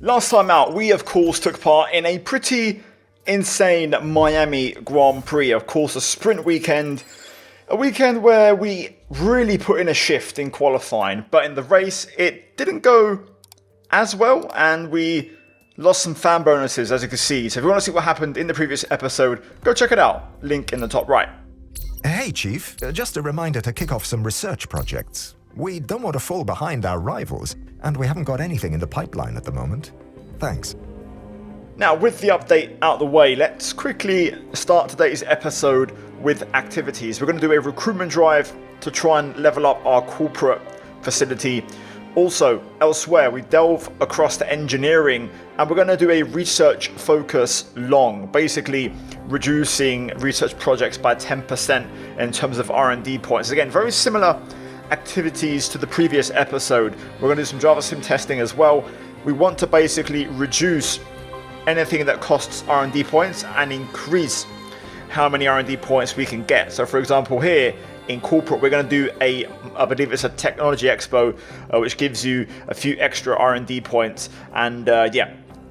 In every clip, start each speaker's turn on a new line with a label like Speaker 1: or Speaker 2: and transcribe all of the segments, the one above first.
Speaker 1: Last time out, we of course took part in a pretty insane Miami Grand Prix. Of course, a sprint weekend. A weekend where we really put in a shift in qualifying. But in the race, it didn't go as well. And we lost some fan bonuses, as you can see. So if you want to see what happened in the previous episode, go check it out. Link in the top right.
Speaker 2: Hey, Chief. Just a reminder to kick off some research projects. We don't want to fall behind our rivals, and we haven't got anything in the pipeline at the moment. Thanks.
Speaker 1: Now, with the update out the way, let's quickly start today's episode with activities. We're going to do a recruitment drive to try and level up our corporate facility. Also, elsewhere, we delve across to engineering, and we're going to do a research focus long, basically reducing research projects by 10% in terms of R&D points. Again, very similar activities to the previous episode. We're going to do some Java Sim testing as well. We want to basically reduce anything that costs R&D points and increase how many R&D points we can get. So for example, here in corporate, we're going to do I believe it's a technology expo, which gives you a few extra R&D points. And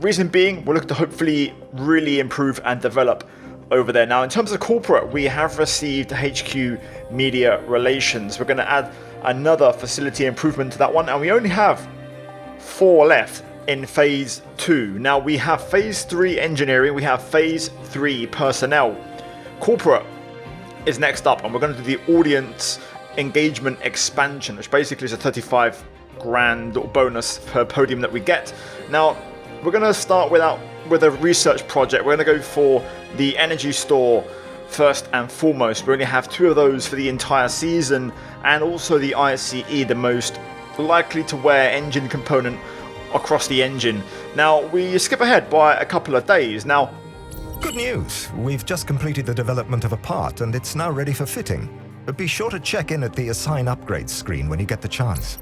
Speaker 1: reason being, we're looking to hopefully really improve and develop over there. Now, in terms of corporate, we have received HQ Media Relations. We're going to add another facility improvement to that one, and we only have 4 left in phase 2. Now, we have phase 3 engineering, we have phase 3 personnel. Corporate is next up, and we're going to do the audience engagement expansion, which basically is a 35 grand bonus per podium that we get. Now, we're going to start with a research project. We're going to go for the energy store first and foremost. We only have 2 of those for the entire season, and also the ICE, the most likely to wear engine component across the engine. Now, we skip ahead by a couple of days. Now,
Speaker 2: Good news. We've just completed the development of a part, and it's now ready for fitting. But be sure to check in at the Assign Upgrades screen when you get the chance.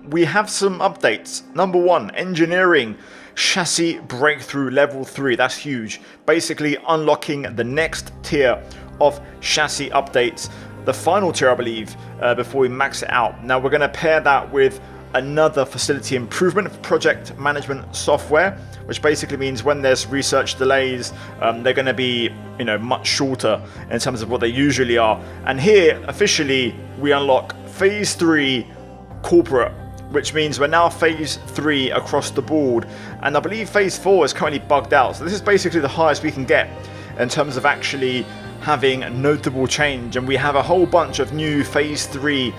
Speaker 1: we have some updates. Number 1, engineering. Chassis breakthrough level 3. That's huge. Basically unlocking the next tier of chassis updates. The final tier, I believe, before we max it out. Now we're going to pair that with another facility improvement, project management software, which basically means when there's research delays, they're going to be, much shorter in terms of what they usually are. And here, officially, we unlock phase 3 corporate, which means we're now phase 3 across the board. And I believe phase 4 is currently bugged out. So this is basically the highest we can get in terms of actually having notable change. And we have a whole bunch of new phase 3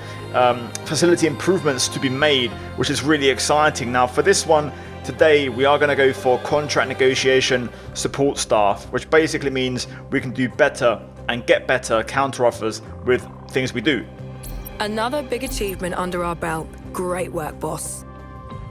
Speaker 1: facility improvements to be made, which is really exciting. Now for this one, today we are going to go for contract negotiation support staff, which basically means we can do better and get better counteroffers with things we do.
Speaker 3: Another big achievement under our belt. Great work, boss.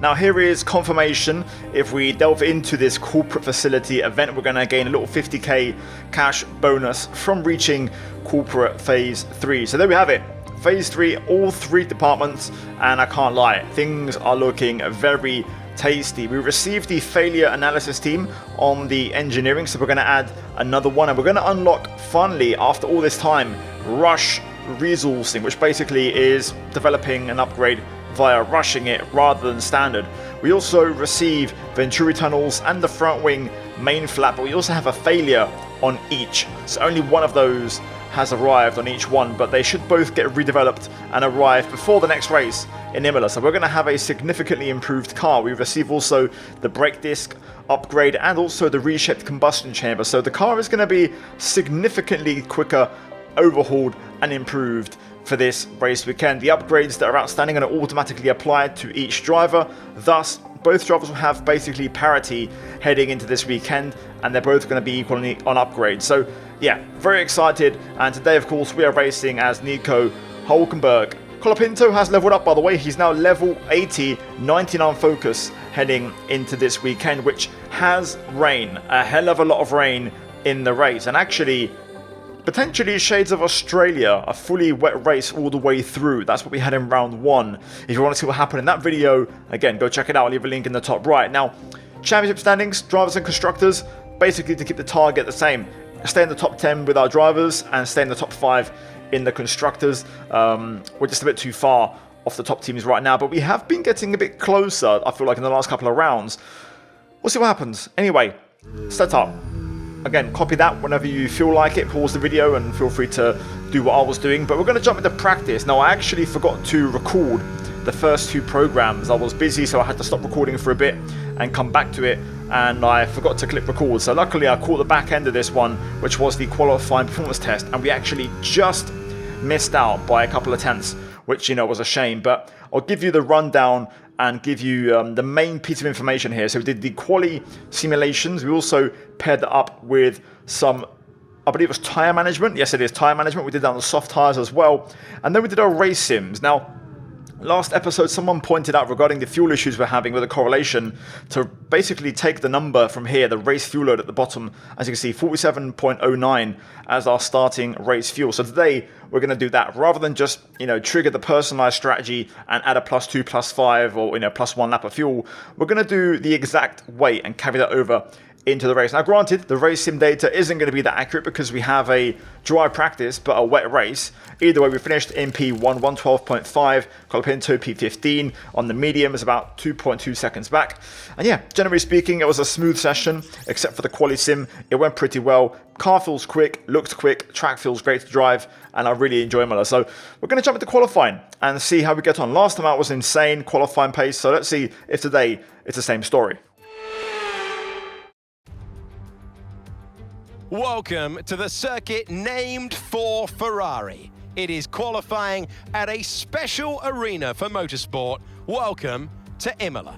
Speaker 1: Now here is confirmation. If we delve into this corporate facility event, we're going to gain a little 50k cash bonus from reaching corporate phase 3. So there we have it. Phase 3, all 3 departments, and I can't lie, things are looking very tasty. We received the failure analysis team on the engineering, so we're going to add another one, and we're going to unlock, finally, after all this time, rush resourcing, which basically is developing an upgrade via rushing it rather than standard. We also receive Venturi tunnels and the front wing main flap, but we also have a failure on each, so only one of those has arrived on each one, but they should both get redeveloped and arrive before the next race in Imola. So we're going to have a significantly improved car. We receive also the brake disc upgrade and also the reshaped combustion chamber. So the car is going to be significantly quicker, overhauled and improved for this race weekend. The upgrades that are outstanding are automatically applied to each driver. Thus, both drivers will have basically parity heading into this weekend, and they're both going to be equally on upgrade. So yeah, very excited. And today, of course, we are racing as Nico Hulkenberg. Colapinto has leveled up, by the way. He's now level 80, 99 focus heading into this weekend, which has rain, a hell of a lot of rain in the race. And actually, potentially shades of Australia, a fully wet race all the way through. That's what we had in round 1. If you want to see what happened in that video, again, go check it out. I'll leave a link in the top right. Now, championship standings, drivers and constructors, basically to keep the target the same. Stay in the top 10 with our drivers and stay in the top 5 in the constructors. We're just a bit too far off the top teams right now, but we have been getting a bit closer, I feel like, in the last couple of rounds. we'll see what happens. Anyway, setup. Again, copy that whenever you feel like it. Pause the video and feel free to do what I was doing. But we're going to jump into practice. Now, I actually forgot to record the first 2 programs. I was busy, so I had to stop recording for a bit and come back to it. And I forgot to click record. So luckily, I caught the back end of this one, which was the qualifying performance test. And we actually just missed out by a couple of tenths, which, was a shame. But I'll give you the rundown and give you the main piece of information here. So we did the QUALY simulations. We also paired that up with some, I believe it was tyre management. Yes, it is tyre management. We did that on the soft tyres as well. And then we did our race sims. Now, last episode, someone pointed out regarding the fuel issues we're having with the correlation to basically take the number from here, the race fuel load at the bottom, as you can see, 47.09 as our starting race fuel. So today, we're going to do that rather than just, trigger the personalized strategy and add a +2, +5 or, +1 lap of fuel. We're going to do the exact weight and carry that over into the race. Now, granted, the race sim data isn't going to be that accurate because we have a dry practice but a wet race. Either way, we finished in P1, 112.5, Colapinto P15. On the medium is about 2.2 seconds back. And yeah, generally speaking, it was a smooth session, except for the QUALY sim. It went pretty well. Car feels quick, looks quick, track feels great to drive, and I really enjoy Muller. So we're going to jump into qualifying and see how we get on. Last time out was insane qualifying pace, so let's see if today it's the same story.
Speaker 4: Welcome to the circuit named for Ferrari. It is qualifying at a special arena for motorsport. Welcome to Imola.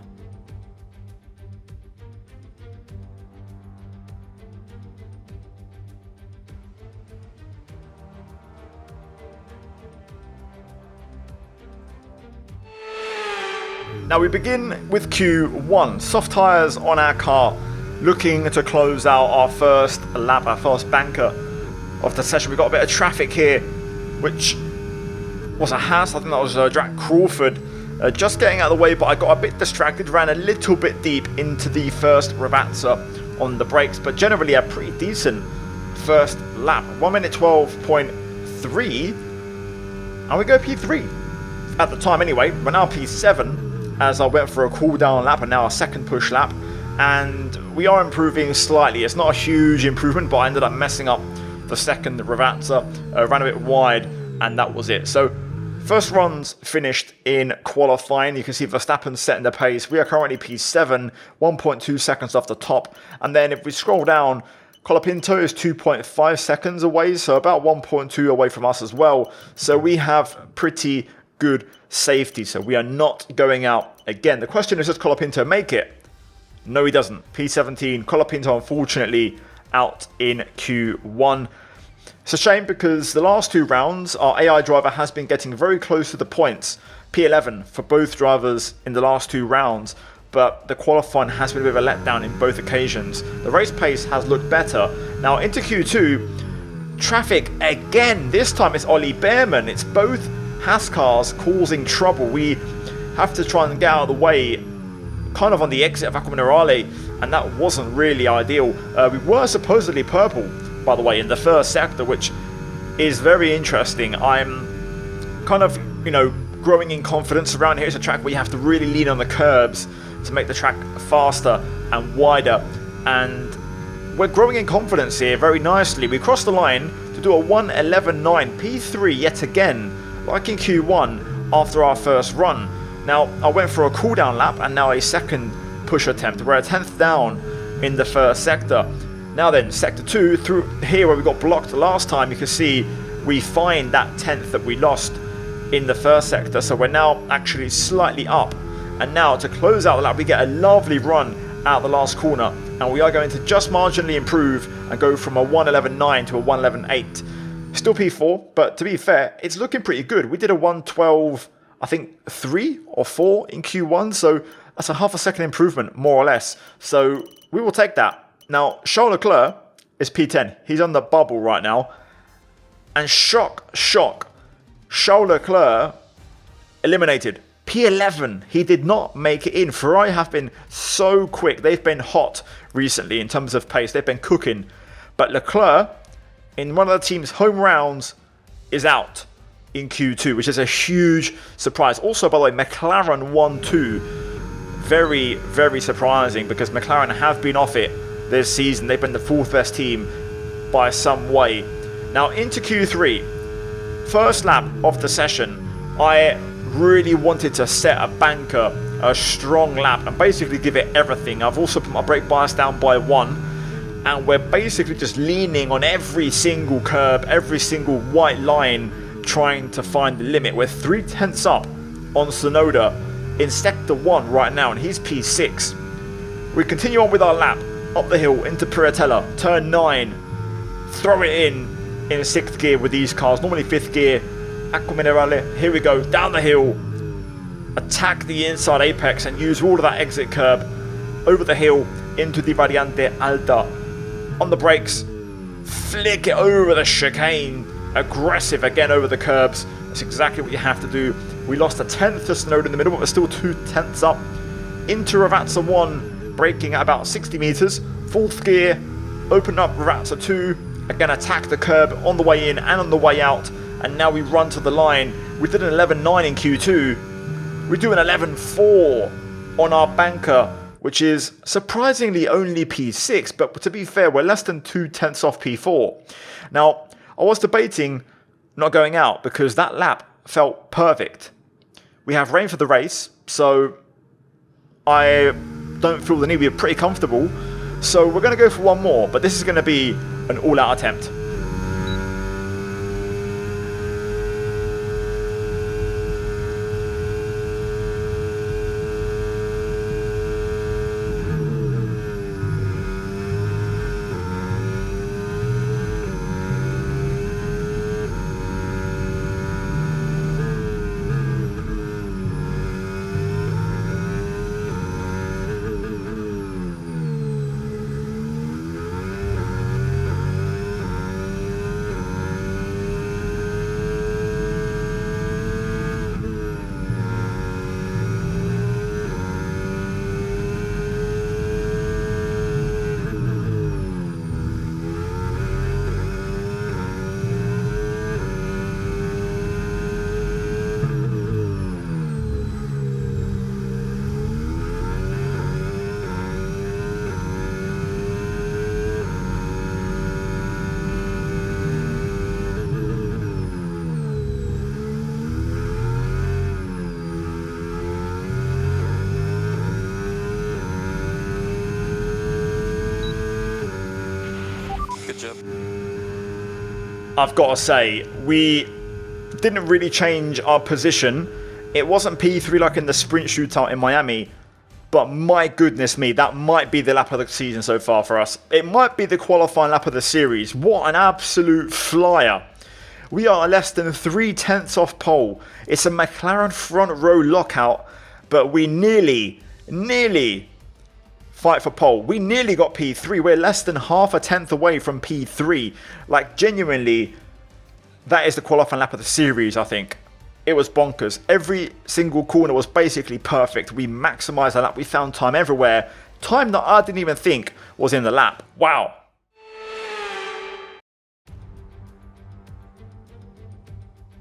Speaker 1: Now we begin with Q1, soft tyres on our car, looking to close out our first lap, our first banker of the session. We got a bit of traffic here, which was a Haas. I think that was Jack Crawford just getting out of the way, but I got a bit distracted, ran a little bit deep into the first Ravazza on the brakes, but generally a pretty decent first lap. 1 minute 12.3, and we go P3 at the time anyway. We're now P7 as I went for a cool down lap and now a second push lap, and we are improving slightly. It's not a huge improvement, but I ended up messing up the second Ravazza, ran a bit wide, and that was it. So first runs finished in qualifying. You can see Verstappen setting the pace. We are currently P7, 1.2 seconds off the top. And then if we scroll down, Colapinto is 2.5 seconds away, so about 1.2 away from us as well. So we have pretty good safety, so we are not going out again. The question is, does Colapinto make it? No, he doesn't. P17, Colapinto unfortunately out in Q1. It's a shame because the last 2 rounds, our AI driver has been getting very close to the points. P11 for both drivers in the last 2 rounds, but the qualifying has been a bit of a letdown in both occasions. The race pace has looked better. Now into Q2, traffic again. This time it's Ollie Behrman. It's both Haas cars causing trouble. We have to try and get out of the way kind of on the exit of Aqua Minerale, and that wasn't really ideal. We were supposedly purple, by the way, in the first sector, which is very interesting. I'm kind of, growing in confidence around here. It's a track where you have to really lean on the curbs to make the track faster and wider, and we're growing in confidence here very nicely. We crossed the line to do a 1:11.9, P3 yet again, like in Q1 after our first run. Now, I went for a cooldown lap and now a second push attempt. We're a 10th down in the first sector. Now then, sector 2, through here where we got blocked last time, you can see we find that 10th that we lost in the first sector. So we're now actually slightly up. And now to close out the lap, we get a lovely run out the last corner. And we are going to just marginally improve and go from a 1:11.9 to a 1:11.8. Still P4, but to be fair, it's looking pretty good. We did a 1:12, I think 3 or 4 in Q1, so that's a half a second improvement, more or less. So we will take that. Now, Charles Leclerc is P10. He's on the bubble right now. And shock, Charles Leclerc eliminated. P11. He did not make it in. Ferrari have been so quick. They've been hot recently in terms of pace. They've been cooking. But Leclerc, in one of the team's home rounds, is out in Q2, which is a huge surprise. Also, by the way, McLaren 1-2. very, very surprising because McLaren have been off it this season. They've been the 4th best team by some way. Now into Q3, first lap of the session, I really wanted to set a banker, a strong lap, and basically give it everything. I've also put my brake bias down by 1, and we're basically just leaning on every single curb, every single white line, trying to find the limit. We're 3/10 up on Sonoda in Sector 1 right now, and he's P6. We continue on with our lap up the hill into Piratella, turn 9, throw it in 6th gear with these cars, normally 5th gear. Acqua Minerale, here we go, down the hill, attack the inside apex and use all of that exit curb over the hill into the Variante Alta. On the brakes, flick it over the chicane, aggressive again over the curbs. That's exactly what you have to do. We lost a 10th to Sonoda in the middle, but we're still 2/10 up. Into Ravazza 1, braking at about 60 meters, 4th gear, open up Ravazza 2, again attack the curb on the way in and on the way out. And now we run to the line. We did an 11.9 in Q2. We do an 11.4 on our banker, which is surprisingly only P6, but to be fair, we're less than 2/10 off P4. Now, I was debating not going out because that lap felt perfect. We have rain for the race, so I don't feel the need. We're pretty comfortable. So we're going to go for one more, but this is going to be an all-out attempt. I've got to say, we didn't really change our position. It wasn't P3 like in the sprint shootout in Miami, but my goodness me, that might be the lap of the season so far for us. It might be the qualifying lap of the series. What an absolute flyer. We are less than 3/10 off pole. It's a McLaren front row lockout, but we nearly fight for pole. We nearly got P3. We're less than half a tenth away from P3. Like, genuinely, that is the qualifying lap of the series, I think. It was bonkers. Every single corner was basically perfect. We maximised the lap. We found time everywhere. Time that I didn't even think was in the lap. Wow.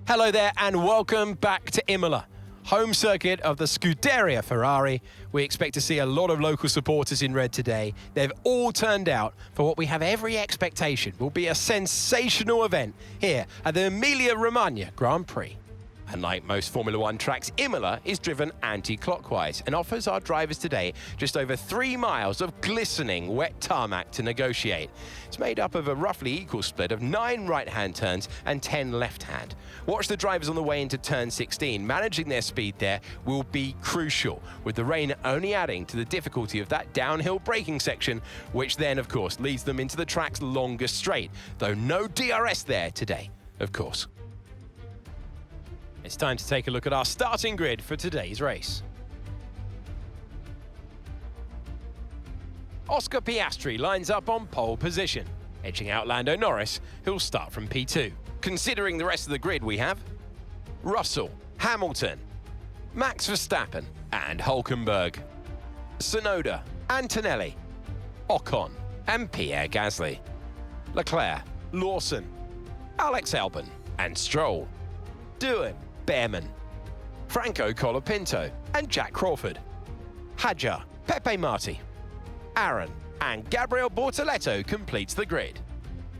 Speaker 4: Hello there and welcome back to Imola, home circuit of the Scuderia Ferrari. We expect to see a lot of local supporters in red today. They've all turned out for what we have every expectation will be a sensational event here at the Emilia-Romagna Grand Prix. Unlike most Formula One tracks, Imola is driven anti-clockwise and offers our drivers today just over 3 miles of glistening wet tarmac to negotiate. It's made up of a roughly equal split of 9 right-hand turns and 10 left-hand. Watch the drivers on the way into turn 16. Managing their speed there will be crucial, with the rain only adding to the difficulty of that downhill braking section, which then, of course, leads them into the track's longest straight, though no DRS there today, of course. It's time to take a look at our starting grid for today's race. Oscar Piastri lines up on pole position, edging out Lando Norris, who'll start from P2. Considering the rest of the grid, we have Russell, Hamilton, Max Verstappen and Hülkenberg, Tsunoda, Antonelli, Ocon and Pierre Gasly, Leclerc, Lawson, Alex Albon and Stroll, Doohan, Behrman, Franco Colapinto and Jack Crawford, Hadjar, Pepe Marti, Aaron, and Gabriel Bortoletto completes the grid.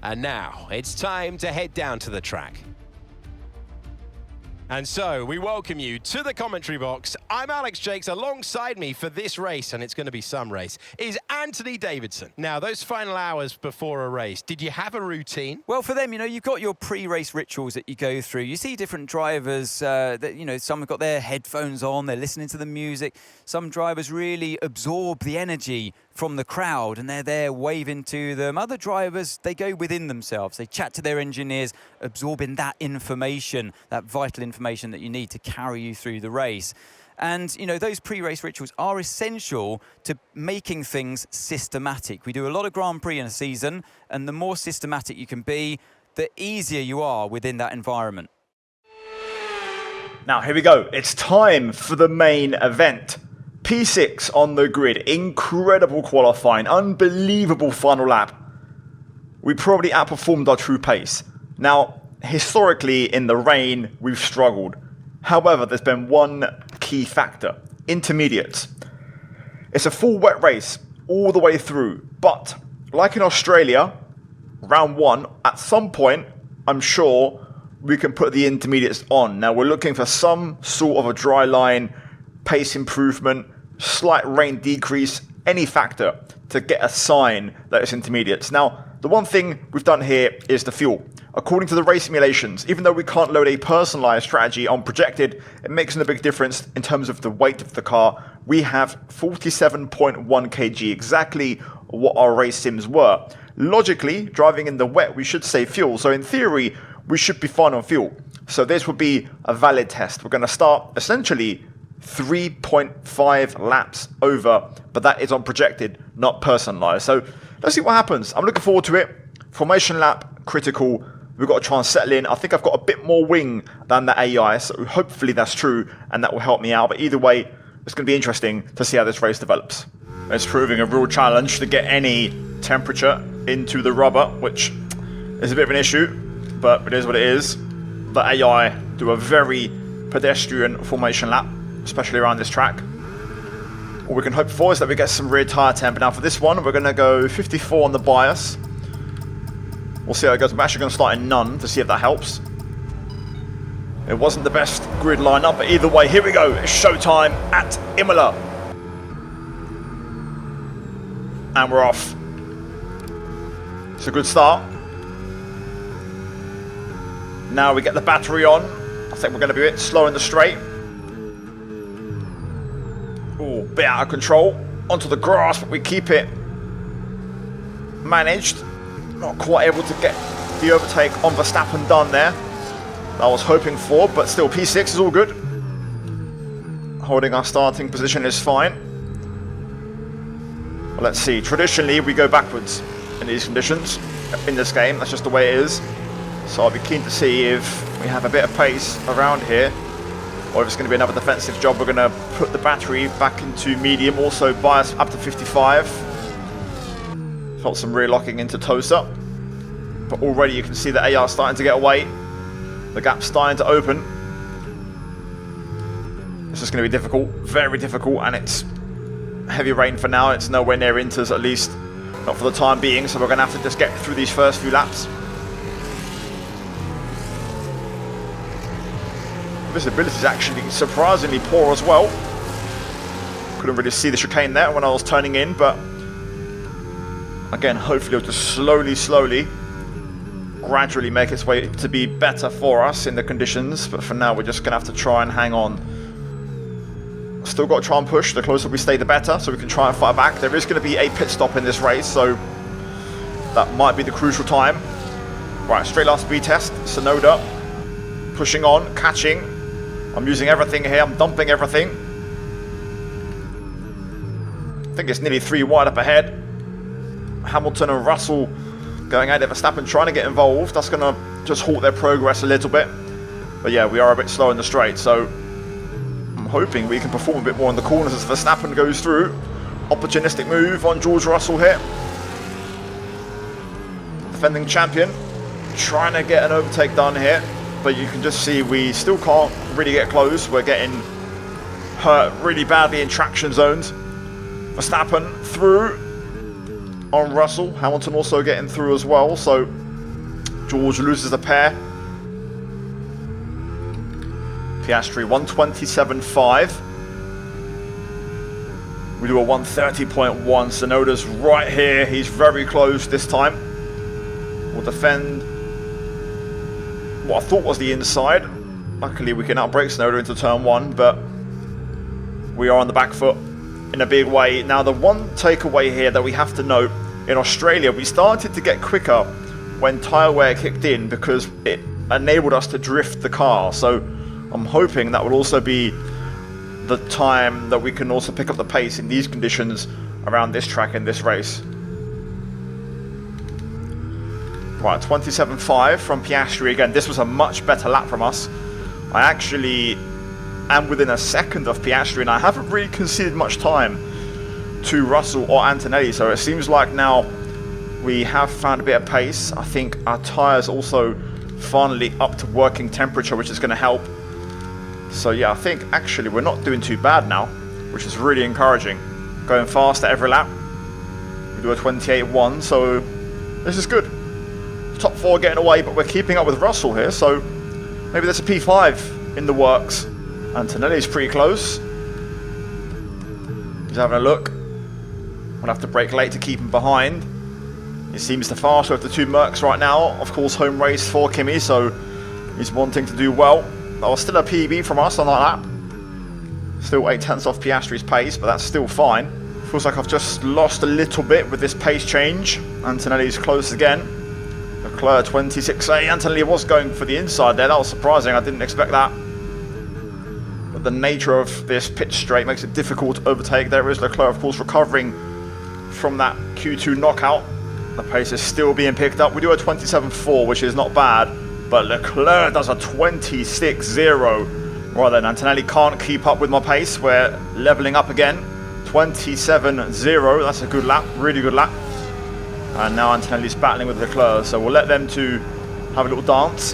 Speaker 4: And now it's time to head down to the track. And so we welcome you to the commentary box. I'm Alex Jakes. Alongside me for this race, and it's going to be some race, is Anthony Davidson. Now, those final hours before a race, did you have a routine?
Speaker 5: Well, for them, you've got your pre-race rituals that you go through. You see different drivers that, some have got their headphones on, they're listening to the music. Some drivers really absorb the energy from the crowd and they're there waving to them. Other drivers, they go within themselves. They chat to their engineers, absorbing that information, that vital information that you need to carry you through the race. And, those pre-race rituals are essential to making things systematic. We do a lot of Grand Prix in a season, and the more systematic you can be, the easier you are within that environment.
Speaker 1: Now, here we go. It's time for the main event. P6 on the grid. Incredible qualifying. Unbelievable final lap. We probably outperformed our true pace. Now, historically, in the rain, we've struggled. However, there's been one key factor. Intermediates. It's a full wet race all the way through. But, like in Australia, round one, at some point, I'm sure we can put the intermediates on. Now, we're looking for some sort of a dry line, pace improvement, slight rain decrease, any factor to get a sign that it's intermediates. Now, the one thing we've done here is the fuel. According to the race simulations, even though we can't load a personalized strategy on projected, it makes a big difference in terms of the weight of the car. We have 47.1 kg, exactly what our race sims were. Logically, driving in the wet, we should save fuel. So in theory, we should be fine on fuel. So this would be a valid test. We're going to start essentially 3.5 laps over, but that is on projected, not personalized. So let's see what happens. I'm looking forward to it. Formation lap, critical. We've got to try and settle in. I think I've got a bit more wing than the AI, so hopefully that's true, and that will help me out. But either way, it's going to be interesting to see how this race develops. It's proving a real challenge to get any temperature into the rubber, which is a bit of an issue, but it is what it is. The AI do a very pedestrian formation lap, especially around this track. All we can hope for is that we get some rear tyre temp. Now for this one, we're going to go 54 on the bias. We'll see how it goes. I'm actually going to start in none to see if that helps. It wasn't the best grid lineup, but either way, here we go. It's showtime at Imola. And we're off. It's a good start. Now we get the battery on. I think we're going to be a bit slow in the straight. Oh, bit out of control. Onto the grass, but we keep it managed. Not quite able to get the overtake on Verstappen done there. I was hoping for, but still P6 is all good. Holding our starting position is fine. Well, let's see. Traditionally, we go backwards in these conditions in this game. That's just the way it is. So I'll be keen to see if we have a bit of pace around here, or if it's going to be another defensive job. We're going to put the battery back into medium, also bias up to 55. Felt some rear locking into Tosa, but already you can see the AR starting to get away. The gap's starting to open. This is going to be difficult, very difficult, and it's heavy rain for now. It's nowhere near Inters, at least not for the time being, so we're going to have to just get through these first few laps. Visibility is actually surprisingly poor as well. Couldn't really see the chicane there when I was turning in, but again, hopefully it'll just slowly, gradually make its way to be better for us in the conditions. But for now, we're just going to have to try and hang on. Still got to try and push. The closer we stay, the better, so we can try and fight back. There is going to be a pit stop in this race, so that might be the crucial time. Right, straight last speed test. Sonoda pushing on, catching. I'm using everything here. I'm dumping everything. I think it's nearly 3 wide up ahead. Hamilton and Russell going at it. Verstappen trying to get involved. That's going to just halt their progress a little bit. But yeah, we are a bit slow in the straight, so I'm hoping we can perform a bit more in the corners as Verstappen goes through. Opportunistic move on George Russell here. Defending champion. Trying to get an overtake done here. But you can just see we still can't really get close. We're getting hurt really badly in traction zones. Verstappen through on Russell. Hamilton also getting through as well, so George loses a pair. Piastri 127.5. We do a 130.1. Sonoda's right here. He's very close this time. We'll defend what I thought was the inside. Luckily, we can outbrake Sonoda into turn 1, but we are on the back foot in a big way. Now, the one takeaway here that we have to note, in Australia, we started to get quicker when tyre wear kicked in because it enabled us to drift the car. So I'm hoping that will also be the time that we can also pick up the pace in these conditions around this track in this race. Right, 27.5 from Piastri again. This was a much better lap from us. I actually am within a second of Piastri, and I haven't really conceded much time to Russell or Antonelli, so it seems like now we have found a bit of pace. I think our tyres also finally up to working temperature, which is going to help. So yeah, I think actually we're not doing too bad now, which is really encouraging. Going fast at every lap. We do a 28.1, so this is good. Top 4 getting away, but we're keeping up with Russell here, so maybe there's a P5 in the works. Antonelli's pretty close. He's having a look. We'll have to brake late to keep him behind. He seems the faster of the two Mercs right now. Of course, home race for Kimi, so he's wanting to do well. That was still a PB from us on that lap. Still 8 tenths off Piastri's pace, but that's still fine. Feels like I've just lost a little bit with this pace change. Antonelli's close again. Leclerc 26.8. Antonelli was going for the inside there. That was surprising. I didn't expect that. But the nature of this pit straight makes it difficult to overtake. There is Leclerc, of course, recovering from that Q2 knockout. The pace is still being picked up. We do a 27.4, which is not bad. But Leclerc does a 26.0. Right then, Antonelli can't keep up with my pace. We're leveling up again. 27.0. That's a good lap. Really good lap. And now Antonelli's battling with Leclerc. So we'll let them two have a little dance.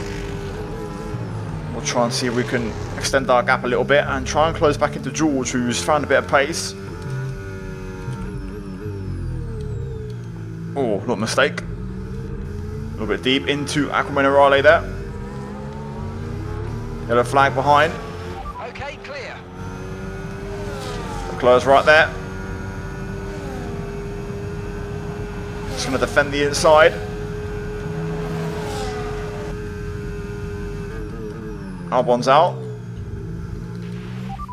Speaker 1: We'll try and see if we can extend our gap a little bit and try and close back into George, who's found a bit of pace. Oh, little mistake. A little bit deep into Aquaminerale there. Yellow flag behind.
Speaker 4: Okay, clear.
Speaker 1: Leclerc's right there. Just going to defend the inside. Albon's out.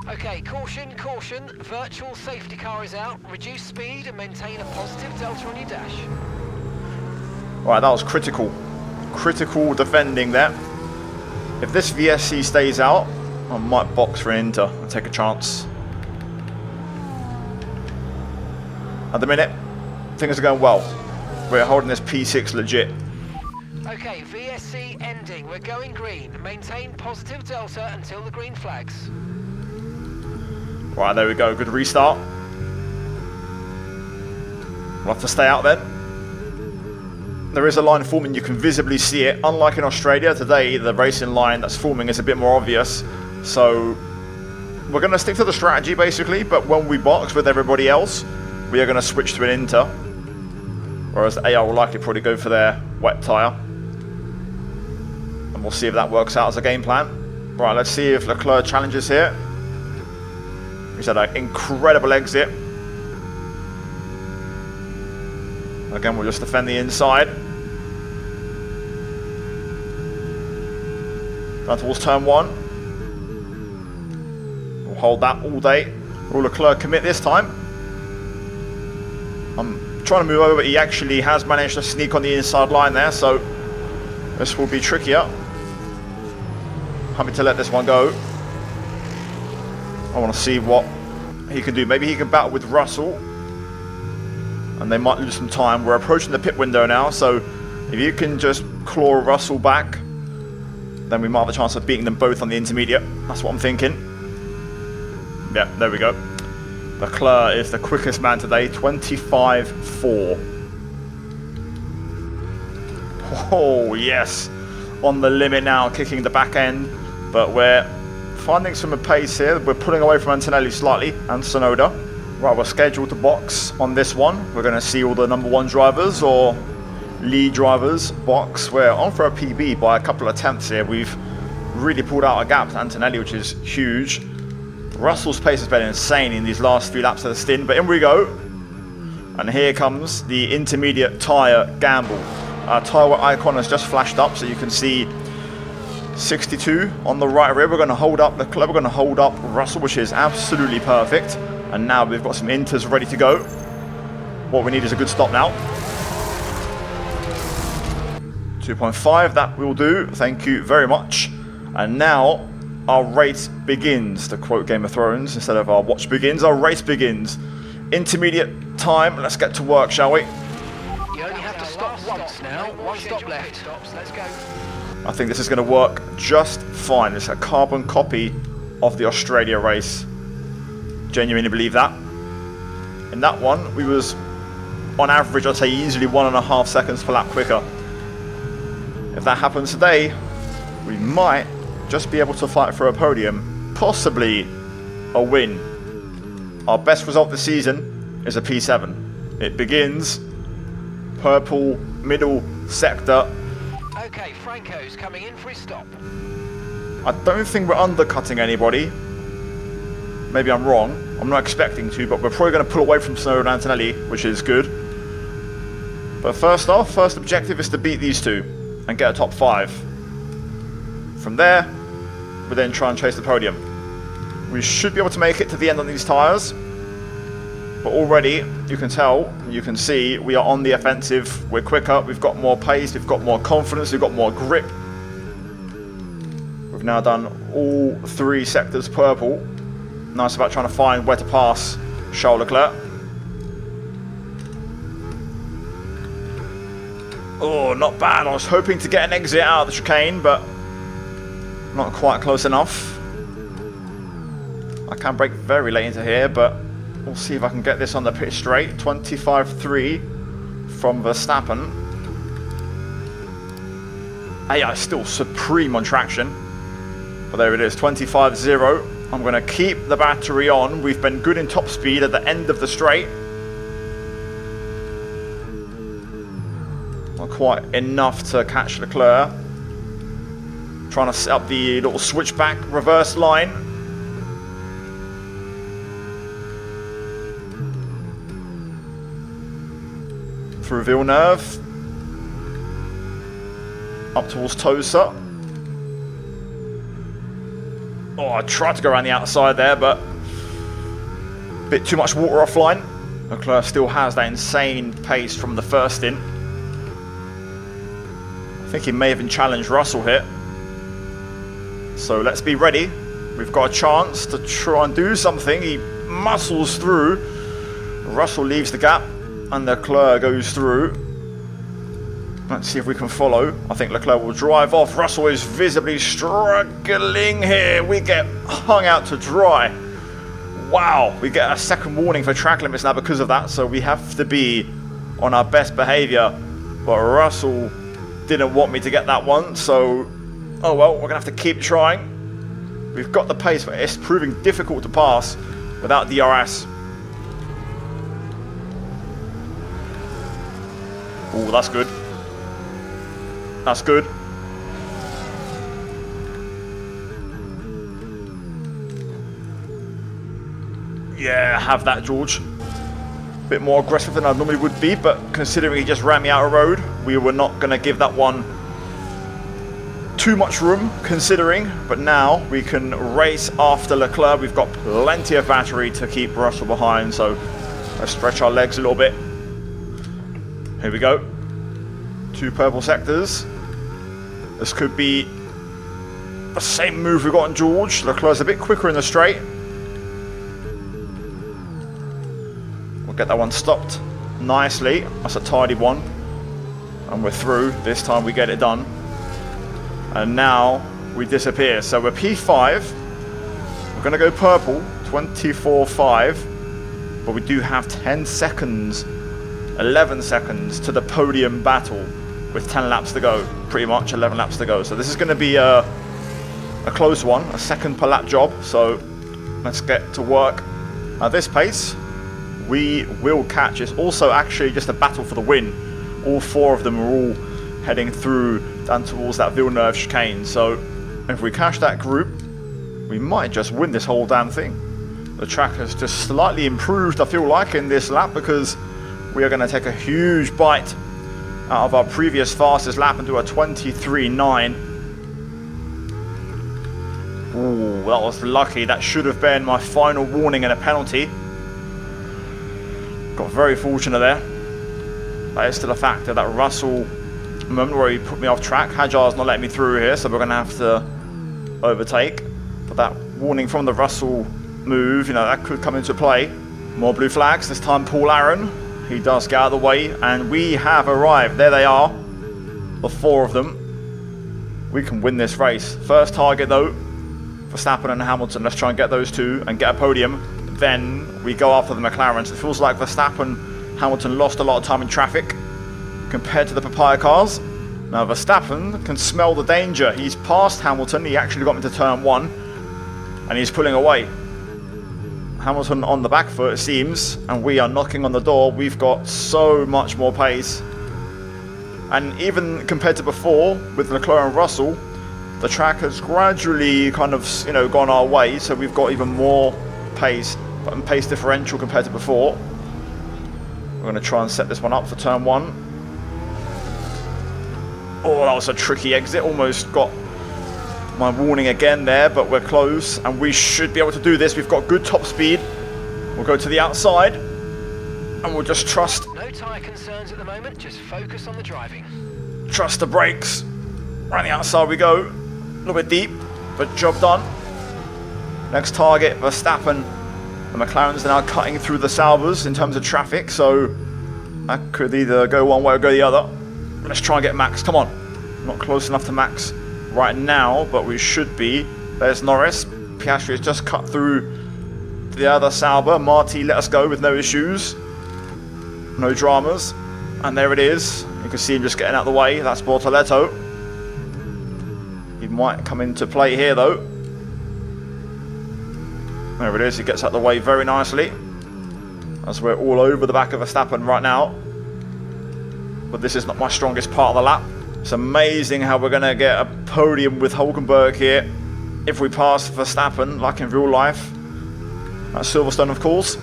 Speaker 6: Okay, caution, caution. Virtual safety car is out. Reduce speed and maintain a positive delta on your dash.
Speaker 1: Right, that was critical. Critical defending there. If this VSC stays out, I might box for an Inter and take a chance. At the minute, things are going well. We're holding this P6 legit.
Speaker 6: Okay, VSC ending. We're going green. Maintain positive delta until the green flags.
Speaker 1: Right, there we go. Good restart. We'll have to stay out then. There is a line forming. You can visibly see it. Unlike in Australia, today the racing line that's forming is a bit more obvious. So we're going to stick to the strategy basically, but when we box with everybody else, we are going to switch to an Inter. Whereas AR will likely probably go for their wet tyre. And we'll see if that works out as a game plan. Right, let's see if Leclerc challenges here. He's had an incredible exit. Again, we'll just defend the inside. Down towards turn 1. We'll hold that all day. Will Leclerc commit this time? I'm trying to move over, but he actually has managed to sneak on the inside line there, so this will be trickier. Happy to let this one go. I want to see what he can do. Maybe he can battle with Russell, and they might lose some time. We're approaching the pit window now, so if you can just claw Russell back, then we might have a chance of beating them both on the intermediate. That's what I'm thinking. Yeah, there we go. Leclerc is the quickest man today, 25.4. Oh, yes. On the limit now, kicking the back end. But we're finding some pace here. We're pulling away from Antonelli slightly and Sonoda. Right, we're scheduled to box on this one. We're going to see all the number 1 drivers or lead drivers box. We're on for a PB by a couple of tenths here. We've really pulled out a gap to Antonelli, which is huge. Russell's pace has been insane in these last few laps of the stint, but in we go. And here comes the intermediate tyre gamble. Our tyre icon has just flashed up, so you can see 62 on the right rear. We're going to hold up Leclerc, we're going to hold up Russell, which is absolutely perfect. And now we've got some inters ready to go. What we need is a good stop now. 2.5, that will do. Thank you very much. And now our race begins, to quote Game of Thrones. Instead of our watch begins, our race begins. Intermediate time. Let's get to work, shall we?
Speaker 6: You only have to stop once now. One stop left. Let's go.
Speaker 1: I think this is going to work just fine. It's a carbon copy of the Australia race. Genuinely believe that. In that one, we was on average, I'd say easily 1.5 seconds per lap quicker. If that happens today, we might just be able to fight for a podium, possibly a win. Our best result this season is a P7. It begins purple middle sector.
Speaker 6: Okay, Franco's coming in for his stop.
Speaker 1: I don't think we're undercutting anybody. Maybe I'm wrong. I'm not expecting to, but we're probably going to pull away from Snow and Antonelli, which is good. But first off, first objective is to beat these two and get a top 5. From there, we then try and chase the podium. We should be able to make it to the end on these tyres. But already, you can tell, you can see, we are on the offensive. We're quicker, we've got more pace, we've got more confidence, we've got more grip. We've now done all 3 sectors purple. Now it's about trying to find where to pass Charles Leclerc. Oh, not bad. I was hoping to get an exit out of the chicane, but not quite close enough. I can brake very late into here, but we'll see if I can get this on the pit straight. 25.3 from Verstappen. AI still supreme on traction. But there it is, 25.0. I'm going to keep the battery on. We've been good in top speed at the end of the straight. Not quite enough to catch Leclerc. Trying to set up the little switchback reverse line. Through Villeneuve. Up towards Tosa. Oh, I tried to go around the outside there, but a bit too much water offline. Leclerc still has that insane pace from the first stint. I think he may even challenge Russell here. So let's be ready. We've got a chance to try and do something. He muscles through. Russell leaves the gap and Leclerc goes through. Let's see if we can follow. I think Leclerc will drive off. Russell is visibly struggling here. We get hung out to dry. Wow, we get a second warning for track limits now because of that, so we have to be on our best behavior. But Russell didn't want me to get that one, so oh well, we're gonna have to keep trying. We've got the pace, but it's proving difficult to pass without DRS. Oh, that's good. That's good. Yeah, have that, George. A bit more aggressive than I normally would be, but considering he just ran me out of road, we were not going to give that one too much room, considering. But now we can race after Leclerc. We've got plenty of battery to keep Russell behind, so let's stretch our legs a little bit. Here we go. 2 purple sectors. This could be the same move we got on George. Leclerc's a bit quicker in the straight. We'll get that one stopped nicely. That's a tidy one. And we're through. This time we get it done. And now we disappear. So we're P5. We're going to go purple. 24.5. But we do have 10 seconds, 11 seconds to the podium battle. With 10 laps to go, pretty much 11 laps to go. So this is going to be a close one, a second per lap job. So let's get to work. At this pace, we will catch. It's also actually just a battle for the win. All 4 of them are all heading through down towards that Villeneuve chicane. So if we catch that group, we might just win this whole damn thing. The track has just slightly improved, I feel like, in this lap, because we are going to take a huge bite out of our previous fastest lap and do a 23.9. Ooh, that was lucky. That should have been my final warning and a penalty. Got very fortunate there. That is still a factor. That Russell moment where he put me off track. Hajar's not letting me through here, so we're going to have to overtake. But that warning from the Russell move, you know, that could come into play. More blue flags. This time Paul Aaron. He does get out of the way, and we have arrived. There they are. The 4 of them. We can win this race. First target, though, Verstappen and Hamilton. Let's try and get those 2 and get a podium. Then we go after the McLarens. It feels like Verstappen, Hamilton lost a lot of time in traffic compared to the papaya cars. Now Verstappen can smell the danger. He's passed Hamilton. He actually got into turn 1, and he's pulling away. Hamilton on the back foot, it seems, and we are knocking on the door. We've got so much more pace. And even compared to before, with Leclerc and Russell, the track has gradually kind of, you know, gone our way, so we've got even more pace, and pace differential compared to before. We're going to try and set this one up for turn 1. Oh, that was a tricky exit. Almost got my warning again there, but we're close, and we should be able to do this. We've got good top speed. We'll go to the outside, and we'll just trust.
Speaker 6: No tyre concerns at the moment, just focus on the driving.
Speaker 1: Trust the brakes. Around the outside we go. A little bit deep, but job done. Next target, Verstappen. The McLarens are now cutting through the Saubers in terms of traffic, so that could either go one way or go the other. Let's try and get Max. Come on. Not close enough to Max right now, but we should be. There's Norris. Piastri has just cut through the other Sauber. Marty let us go with no issues. No dramas. And there it is. You can see him just getting out of the way. That's Bortoletto. He might come into play here though. There it is. He gets out of the way very nicely. As we're all over the back of Verstappen right now. But this is not my strongest part of the lap. It's amazing how we're going to get a podium with Hulkenberg here if we pass Verstappen, like in real life. That's Silverstone, of course.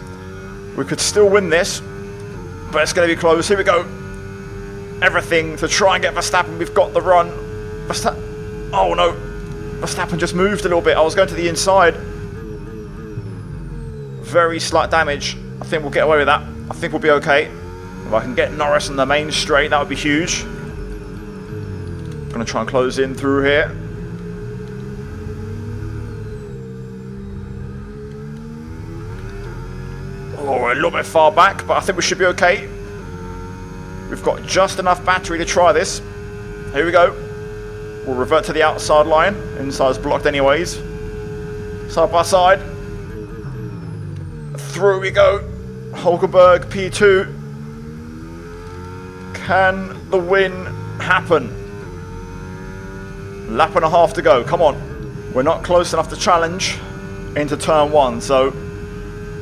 Speaker 1: We could still win this, but it's going to be close. Here we go. Everything to try and get Verstappen. We've got the run. Oh no. Verstappen just moved a little bit. I was going to the inside. Very slight damage. I think we'll get away with that. I think we'll be okay. If I can get Norris on the main straight, that would be huge. I'm going to try and close in through here. Oh, we're a little bit far back, but I think we should be okay. We've got just enough battery to try this. Here we go. We'll revert to the outside line. Inside's blocked anyways. Side by side. Through we go. Hulkenberg P2. Can the win happen? Lap and a half to go. Come on. We're not close enough to challenge into turn 1, so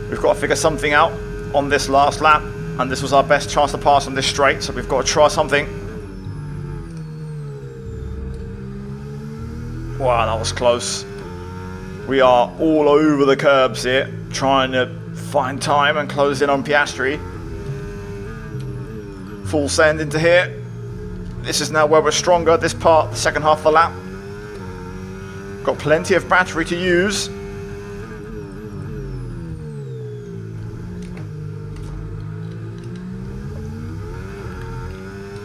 Speaker 1: we've got to figure something out on this last lap, and this was our best chance to pass on this straight, so we've got to try something. Wow, that was close. We are all over the curbs here, trying to find time and close in on Piastri. Full send into here. This is now where we're stronger, this part, the second half of the lap. Got plenty of battery to use.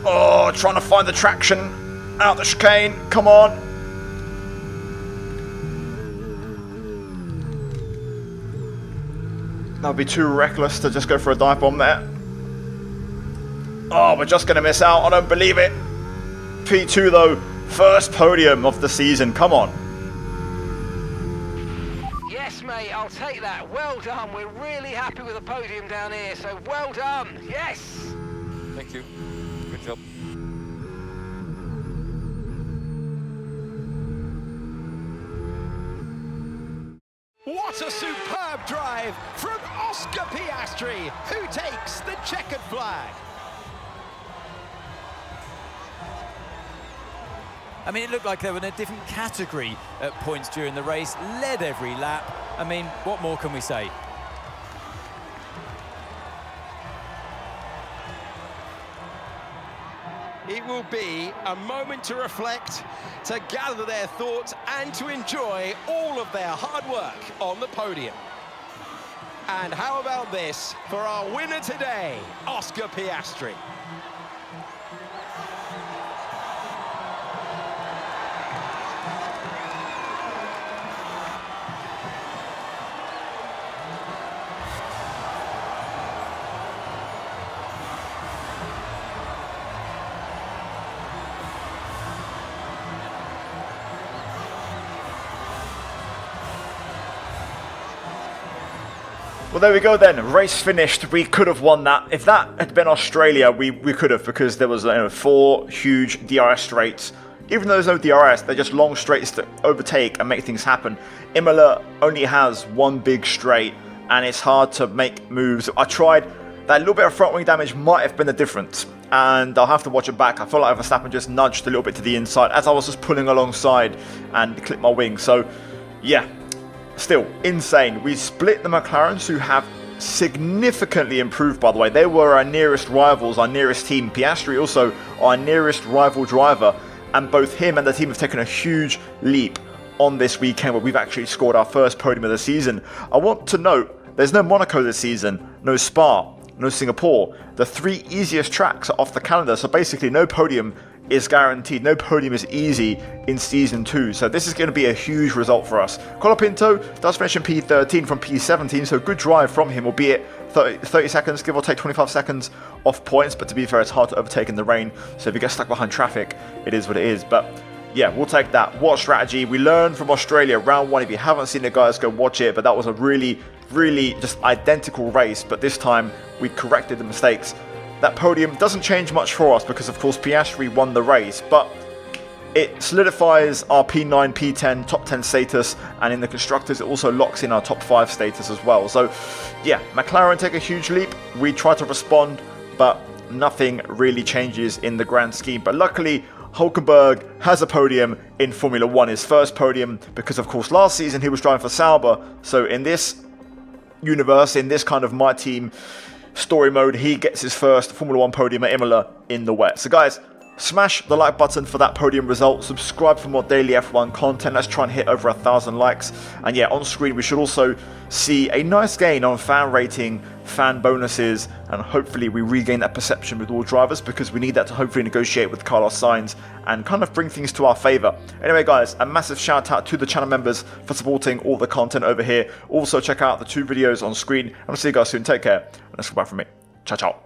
Speaker 1: Oh, trying to find the traction out the chicane. Come on. That would be too reckless to just go for a dive bomb there. Oh, we're just going to miss out. I don't believe it. P2 though, first podium of the season. Come on.
Speaker 6: Yes, mate, I'll take that. Well done. We're really happy with the podium down here, so well done. Yes.
Speaker 5: Thank you. Good job.
Speaker 4: What a superb drive from Oscar Piastri. Piastri, who takes the checkered flag.
Speaker 5: I mean, it looked like they were in a different category at points during the race, led every lap. I mean, what more can we say?
Speaker 4: It will be a moment to reflect, to gather their thoughts and to enjoy all of their hard work on the podium. And how about this for our winner today, Oscar Piastri.
Speaker 1: Well, there we go then. Race finished. We could have won that. If that had been Australia, we could have, because there was 4 huge DRS straights. Even though there's no DRS, they're just long straights to overtake and make things happen. Imola only has one big straight, and it's hard to make moves. I tried. That little bit of front wing damage might have been the difference, and I'll have to watch it back. I feel like Verstappen just nudged a little bit to the inside as I was just pulling alongside and clipped my wing. So, yeah. Still, insane. We split the McLarens, who have significantly improved, by the way. They were our nearest rivals, our nearest team. Piastri also our nearest rival driver, and both him and the team have taken a huge leap on this weekend where we've actually scored our first podium of the season. I want to note, there's no Monaco this season, no Spa, no Singapore. The 3 easiest tracks are off the calendar, so basically no podium is guaranteed. No podium is easy in Season 2, so this is going to be a huge result for us. Colapinto does finish in P13 from P17, so good drive from him, albeit 30 seconds, give or take 25 seconds off points, but to be fair, it's hard to overtake in the rain, so if you get stuck behind traffic, it is what it is. But yeah, we'll take that. What strategy? We learned from Australia, round 1. If you haven't seen it, guys, go watch it, but that was a really just identical race, but this time we corrected the mistakes. That podium doesn't change much for us because, of course, Piastri won the race, but it solidifies our P9, P10, top 10 status, and in the Constructors, it also locks in our top 5 status as well. So, yeah, McLaren take a huge leap. We try to respond, but nothing really changes in the grand scheme. But luckily, Hulkenberg has a podium in Formula 1, his first podium, because, of course, last season he was driving for Sauber. So in this universe, in this kind of my team story mode, he gets his first Formula 1 podium at Imola in the wet. So guys, smash the like button for that podium result, subscribe for more daily F1 content. Let's try and hit over 1,000 likes, and yeah, on screen we should also see a nice gain on fan rating, fan bonuses, and hopefully we regain that perception with all drivers, because we need that to hopefully negotiate with Carlos Sainz and kind of bring things to our favour. Anyway guys, a massive shout out to the channel members for supporting all the content over here. Also check out the 2 videos on screen, and I'll see you guys soon. Take care, and let's go back from me. Ciao ciao.